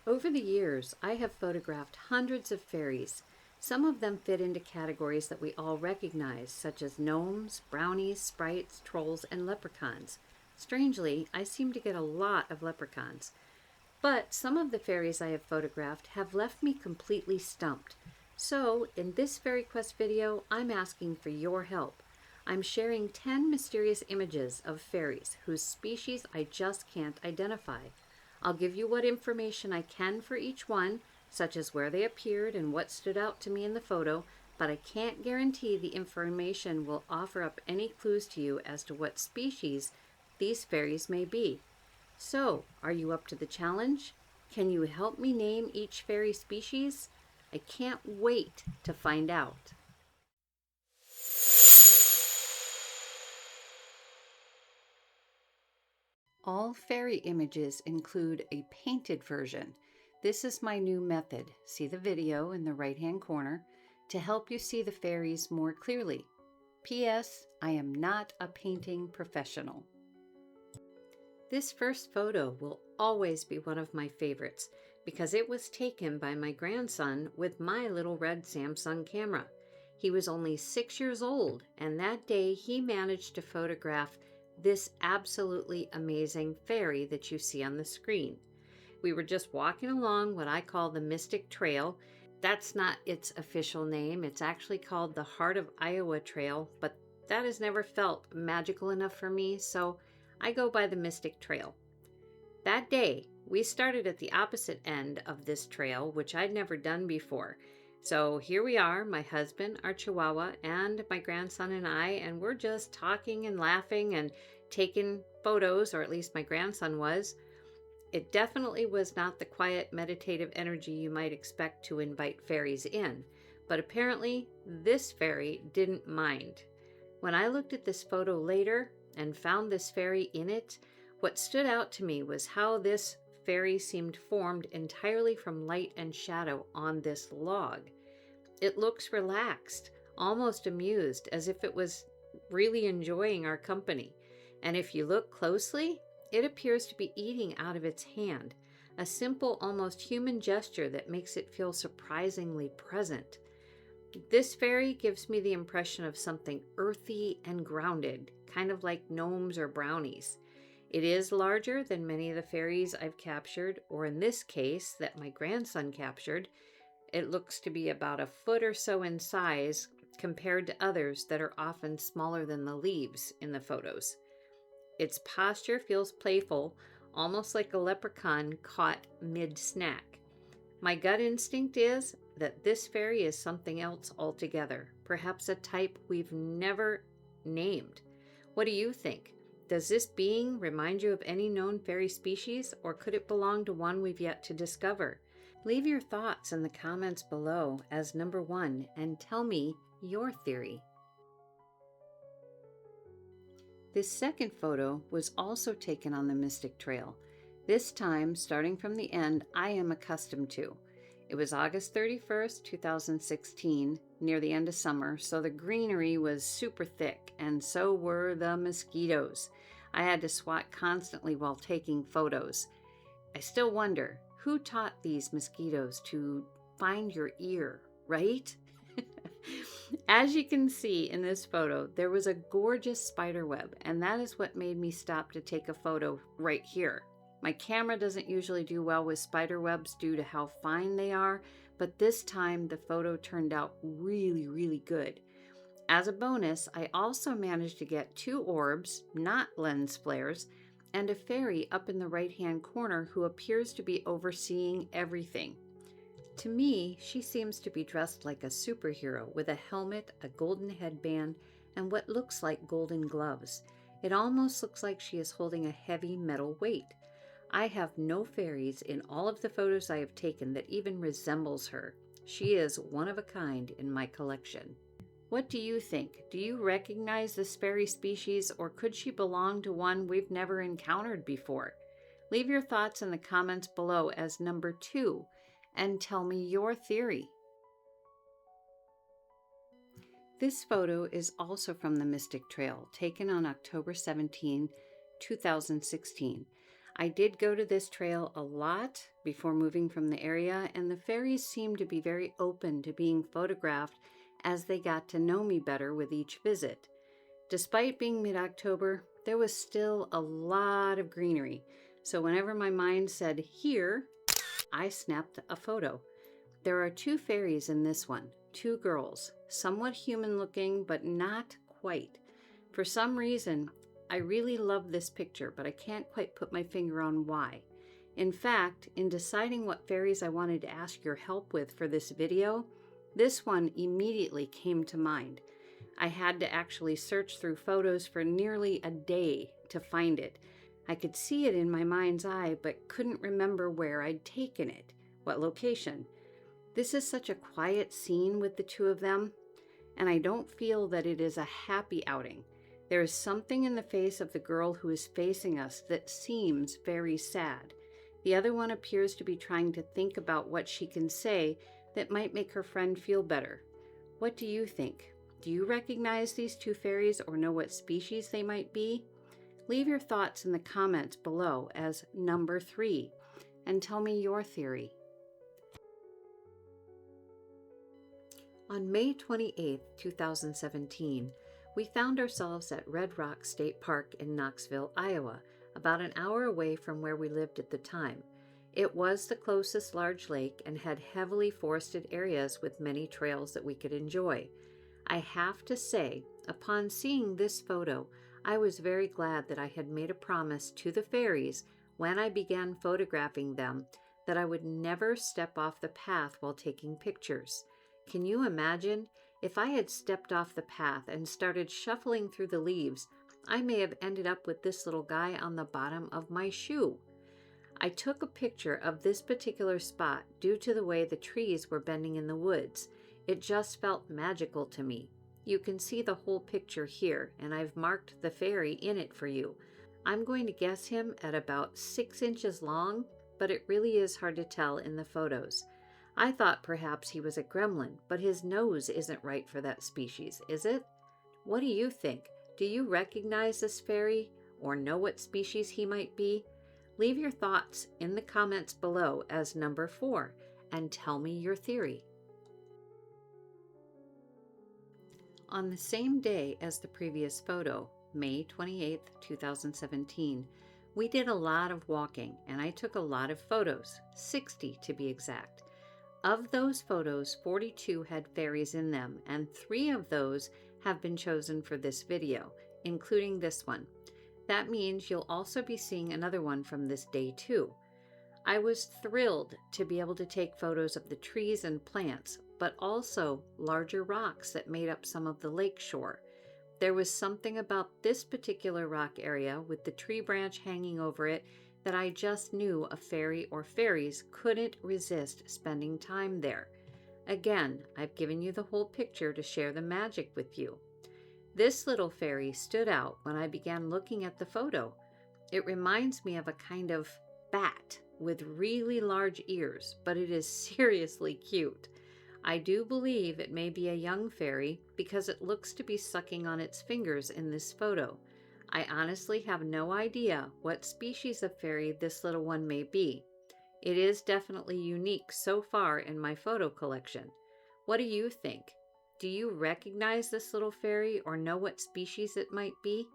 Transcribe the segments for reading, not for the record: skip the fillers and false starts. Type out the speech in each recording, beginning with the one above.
Over the years, I have photographed hundreds of fairies. Some of them fit into categories that we all recognize, such as gnomes, brownies, sprites, trolls, and leprechauns. Strangely, I seem to get a lot of leprechauns. But some of the fairies I have photographed have left me completely stumped. So, in this FaerieQuest video, I'm asking for your help. I'm sharing 10 mysterious images of fairies whose species I just can't identify. I'll give you what information I can for each one, such as where they appeared and what stood out to me in the photo, but I can't guarantee the information will offer up any clues to you as to what species these fairies may be. So, are you up to the challenge? Can you help me name each fairy species? I can't wait to find out. All fairy images include a painted version. This is my new method. See the video in the right-hand corner to help you see the fairies more clearly. P.S. I am not a painting professional. This first photo will always be one of my favorites because it was taken by my grandson with my little red Samsung camera. He was only 6 years old, and that day he managed to photograph this absolutely amazing fairy that you see on the screen. We were just walking along what I call the Mystic Trail. That's not its official name. It's actually called the Heart of Iowa Trail, but that has never felt magical enough for me, so I go by the Mystic Trail. That day, we started at the opposite end of this trail, which I'd never done before. So here we are, my husband, our Chihuahua, and my grandson and I, and we're just talking and laughing and taking photos, or at least my grandson was. It definitely was not the quiet, meditative energy you might expect to invite fairies in, but apparently this fairy didn't mind. When I looked at this photo later and found this fairy in it, what stood out to me was how this fairy seemed formed entirely from light and shadow on this log. It looks relaxed, almost amused, as if it was really enjoying our company. And if you look closely, it appears to be eating out of its hand, a simple, almost human gesture that makes it feel surprisingly present. This fairy gives me the impression of something earthy and grounded, kind of like gnomes or brownies. It is larger than many of the fairies I've captured, or in this case, that my grandson captured. It looks to be about a foot or so in size compared to others that are often smaller than the leaves in the photos. Its posture feels playful, almost like a leprechaun caught mid-snack. My gut instinct is that this fairy is something else altogether, perhaps a type we've never named. What do you think? Does this being remind you of any known fairy species, or could it belong to one we've yet to discover? Leave your thoughts in the comments below as number 1 and tell me your theory. This second photo was also taken on the Mystic Trail, this time starting from the end I am accustomed to. It was August 31st, 2016, near the end of summer, so the greenery was super thick, and so were the mosquitoes. I had to swat constantly while taking photos. I still wonder, who taught these mosquitoes to find your ear, right? As you can see in this photo, there was a gorgeous spider web, and that is what made me stop to take a photo right here. My camera doesn't usually do well with spider webs due to how fine they are, but this time the photo turned out really good. As a bonus, I also managed to get 2 orbs, not lens flares, and a fairy up in the right-hand corner who appears to be overseeing everything. To me, she seems to be dressed like a superhero with a helmet, a golden headband, and what looks like golden gloves. It almost looks like she is holding a heavy metal weight. I have no fairies in all of the photos I have taken that even resembles her. She is one of a kind in my collection. What do you think? Do you recognize this fairy species, or could she belong to one we've never encountered before? Leave your thoughts in the comments below as number 2 and tell me your theory. This photo is also from the Mystic Trail, taken on October 17, 2016. I did go to this trail a lot before moving from the area, and the fairies seemed to be very open to being photographed as they got to know me better with each visit. Despite being mid-October, there was still a lot of greenery, so whenever my mind said here, I snapped a photo. There are two fairies in this one, two girls, somewhat human looking, but not quite. For some reason, I really love this picture, but I can't quite put my finger on why. In fact, in deciding what fairies I wanted to ask your help with for this video, this one immediately came to mind. I had to actually search through photos for nearly a day to find it. I could see it in my mind's eye, but couldn't remember where I'd taken it, what location. This is such a quiet scene with the two of them, and I don't feel that it is a happy outing. There is something in the face of the girl who is facing us that seems very sad. The other one appears to be trying to think about what she can say that might make her friend feel better. What do you think? Do you recognize these two fairies or know what species they might be? Leave your thoughts in the comments below as number 3 and tell me your theory. On May 28, 2017, we found ourselves at Red Rock State Park in Knoxville, Iowa, about an hour away from where we lived at the time. It was the closest large lake and had heavily forested areas with many trails that we could enjoy. I have to say, upon seeing this photo, I was very glad that I had made a promise to the fairies when I began photographing them that I would never step off the path while taking pictures. Can you imagine? If I had stepped off the path and started shuffling through the leaves, I may have ended up with this little guy on the bottom of my shoe. I took a picture of this particular spot due to the way the trees were bending in the woods. It just felt magical to me. You can see the whole picture here, and I've marked the fairy in it for you. I'm going to guess him at about 6 inches long, but it really is hard to tell in the photos. I thought perhaps he was a gremlin, but his nose isn't right for that species, is it? What do you think? Do you recognize this fairy or know what species he might be? Leave your thoughts in the comments below as number 4 and tell me your theory. On the same day as the previous photo, May 28, 2017, we did a lot of walking and I took a lot of photos, 60 to be exact. Of those photos, 42 had fairies in them, and 3 of those have been chosen for this video, including this one. That means you'll also be seeing another one from this day too. I was thrilled to be able to take photos of the trees and plants, but also larger rocks that made up some of the lake shore. There was something about this particular rock area with the tree branch hanging over it that I just knew a fairy or fairies couldn't resist spending time there. Again, I've given you the whole picture to share the magic with you. This little fairy stood out when I began looking at the photo. It reminds me of a kind of bat with really large ears, but it is seriously cute. I do believe it may be a young fairy because it looks to be sucking on its fingers in this photo. I honestly have no idea what species of fairy this little one may be. It is definitely unique so far in my photo collection. What do you think? Do you recognize this little fairy or know what species it might be?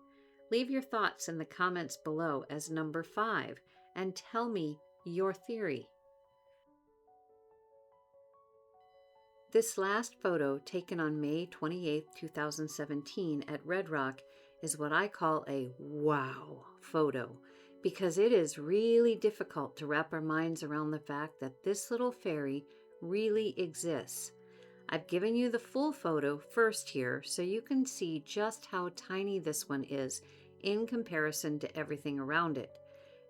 Leave your thoughts in the comments below as number 5 and tell me your theory. This last photo, taken on May 28, 2017 at Red Rock, is what I call a wow photo, because it is really difficult to wrap our minds around the fact that this little fairy really exists. I've given you the full photo first here so you can see just how tiny this one is in comparison to everything around it.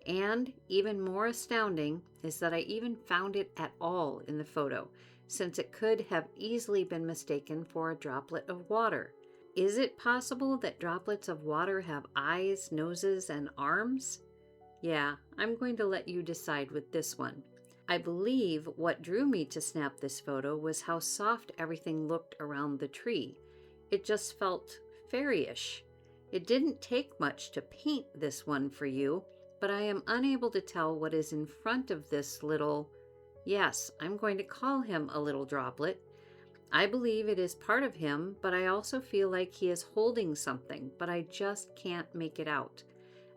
And even more astounding is that I even found it at all in the photo, since it could have easily been mistaken for a droplet of water. Is it possible that droplets of water have eyes, noses, and arms? Yeah, I'm going to let you decide with this one. I believe what drew me to snap this photo was how soft everything looked around the tree. It just felt fairyish. It didn't take much to paint this one for you, but I am unable to tell what is in front of this little, yes, I'm going to call him a little droplet. I believe it is part of him, but I also feel like he is holding something, but I just can't make it out.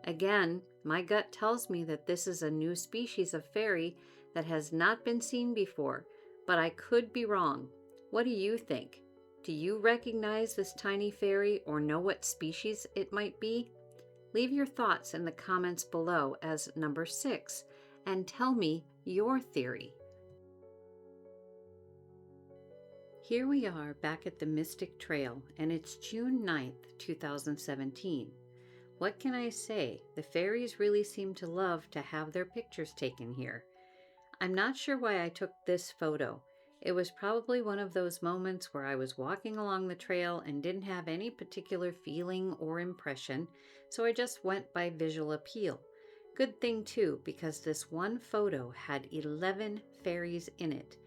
Again, my gut tells me that this is a new species of fairy that has not been seen before, but I could be wrong. What do you think? Do you recognize this tiny fairy or know what species it might be? Leave your thoughts in the comments below as number 6 and tell me your theory. Here we are back at the Mystic Trail, and it's June 9th, 2017. What can I say? The fairies really seem to love to have their pictures taken here. I'm not sure why I took this photo. It was probably one of those moments where I was walking along the trail and didn't have any particular feeling or impression, so I just went by visual appeal. Good thing too, because this one photo had 11 fairies in it.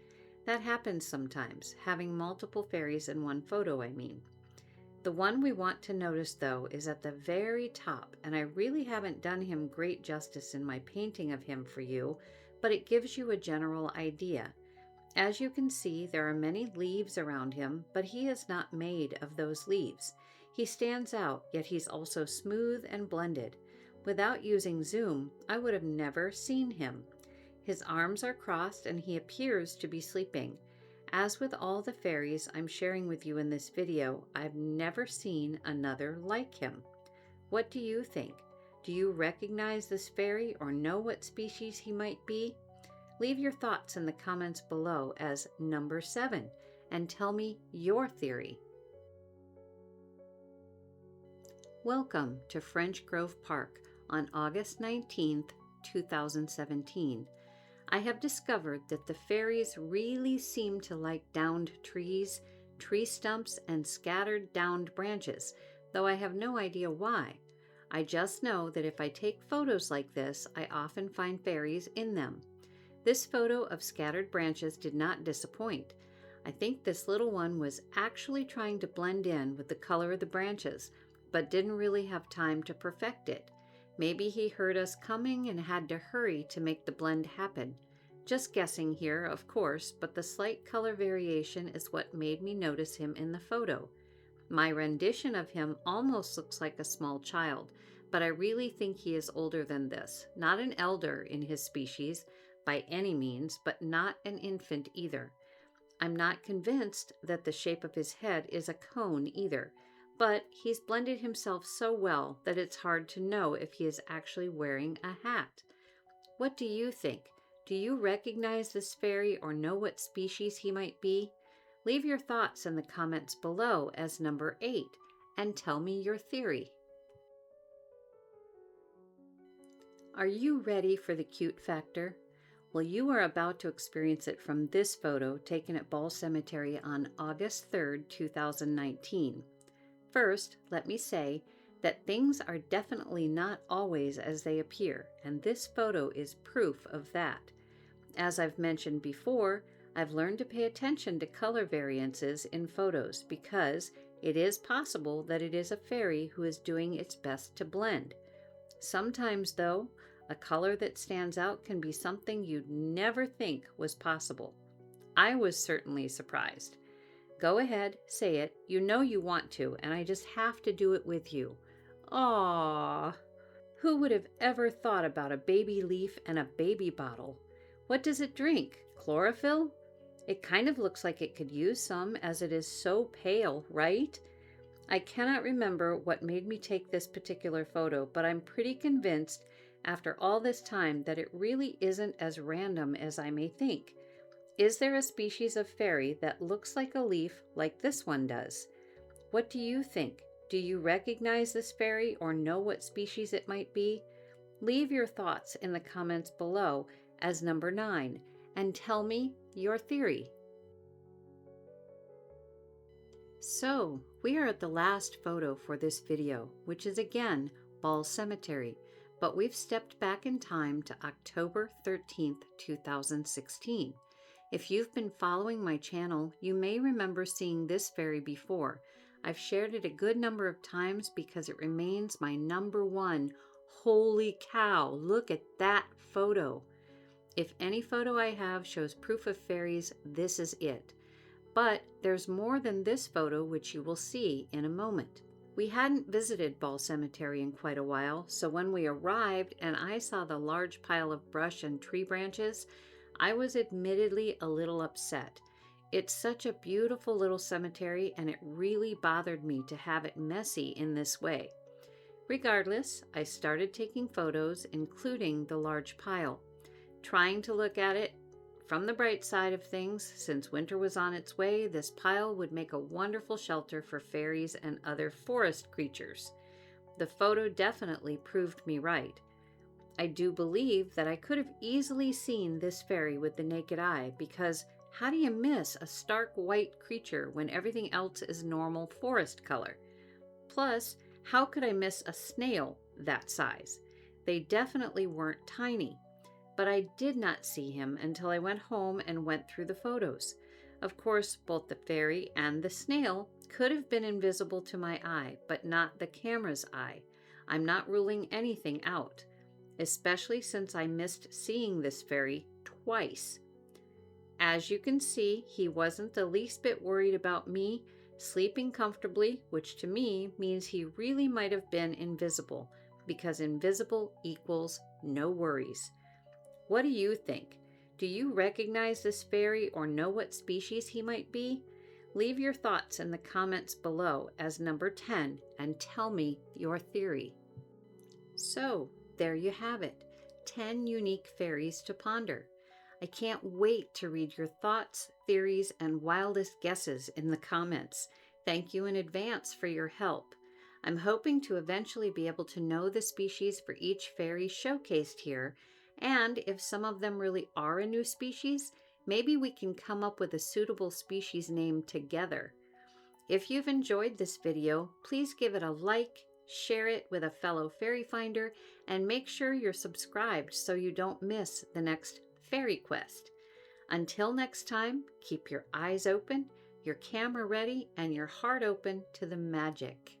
That happens sometimes, having multiple fairies in one photo, I mean. The one we want to notice though is at the very top, and I really haven't done him great justice in my painting of him for you, but it gives you a general idea. As you can see, there are many leaves around him, but he is not made of those leaves. He stands out, yet he's also smooth and blended. Without using zoom, I would have never seen him. His arms are crossed and he appears to be sleeping. As with all the fairies I'm sharing with you in this video, I've never seen another like him. What do you think? Do you recognize this fairy or know what species he might be? Leave your thoughts in the comments below as number 7 and tell me your theory. Welcome to French Grove Park on August 19th, 2017. I have discovered that the fairies really seem to like downed trees, tree stumps, and scattered downed branches, though I have no idea why. I just know that if I take photos like this, I often find fairies in them. This photo of scattered branches did not disappoint. I think this little one was actually trying to blend in with the color of the branches, but didn't really have time to perfect it. Maybe he heard us coming and had to hurry to make the blend happen. Just guessing here, of course, but the slight color variation is what made me notice him in the photo. My rendition of him almost looks like a small child, but I really think he is older than this. Not an elder in his species by any means, but not an infant either. I'm not convinced that the shape of his head is a cone either, but he's blended himself so well that it's hard to know if he is actually wearing a hat. What do you think? Do you recognize this fairy or know what species he might be? Leave your thoughts in the comments below as number 8 and tell me your theory. Are you ready for the cute factor? Well, you are about to experience it from this photo taken at Ball Cemetery on August 3rd, 2019. First, let me say that things are definitely not always as they appear, and this photo is proof of that. As I've mentioned before, I've learned to pay attention to color variances in photos because it is possible that it is a fairy who is doing its best to blend. Sometimes, though, a color that stands out can be something you'd never think was possible. I was certainly surprised. Go ahead, say it. You know you want to, and I just have to do it with you. Aww. Who would have ever thought about a baby leaf and a baby bottle? What does it drink? Chlorophyll? It kind of looks like it could use some as it is so pale, right? I cannot remember what made me take this particular photo, but I'm pretty convinced after all this time that it really isn't as random as I may think. Is there a species of fairy that looks like a leaf like this one does? What do you think? Do you recognize this fairy or know what species it might be? Leave your thoughts in the comments below as number 9 and tell me your theory. So, we are at the last photo for this video, which is again Ball Cemetery, but we've stepped back in time to October 13th, 2016. If you've been following my channel, you may remember seeing this fairy before. I've shared it a good number of times because it remains my number 1 Holy cow, look at that photo. If any photo I have shows proof of fairies, this is it. But there's more than this photo, which you will see in a moment. We hadn't visited Ball Cemetery in quite a while, so when we arrived and I saw the large pile of brush and tree branches, I was admittedly a little upset. It's such a beautiful little cemetery, and it really bothered me to have it messy in this way. Regardless, I started taking photos, including the large pile, trying to look at it from the bright side of things. Since winter was on its way, this pile would make a wonderful shelter for fairies and other forest creatures. The photo definitely proved me right. I do believe that I could have easily seen this fairy with the naked eye, because how do you miss a stark white creature when everything else is normal forest color? Plus, how could I miss a snail that size? They definitely weren't tiny. But I did not see him until I went home and went through the photos. Of course, both the fairy and the snail could have been invisible to my eye, but not the camera's eye. I'm not ruling anything out, especially since I missed seeing this fairy twice. As you can see, he wasn't the least bit worried about me sleeping comfortably, which to me means he really might have been invisible, because invisible equals no worries. What do you think? Do you recognize this fairy or know what species he might be? Leave your thoughts in the comments below as number 10 and tell me your theory. So, there you have it, 10 unique fairies to ponder. I can't wait to read your thoughts, theories, and wildest guesses in the comments. Thank you in advance for your help. I'm hoping to eventually be able to know the species for each fairy showcased here, and if some of them really are a new species, maybe we can come up with a suitable species name together. If you've enjoyed this video, please give it a like, share it with a fellow Faerie Finder, and make sure you're subscribed so you don't miss the next FaerieQuest. Until next time, keep your eyes open, your camera ready, and your heart open to the magic.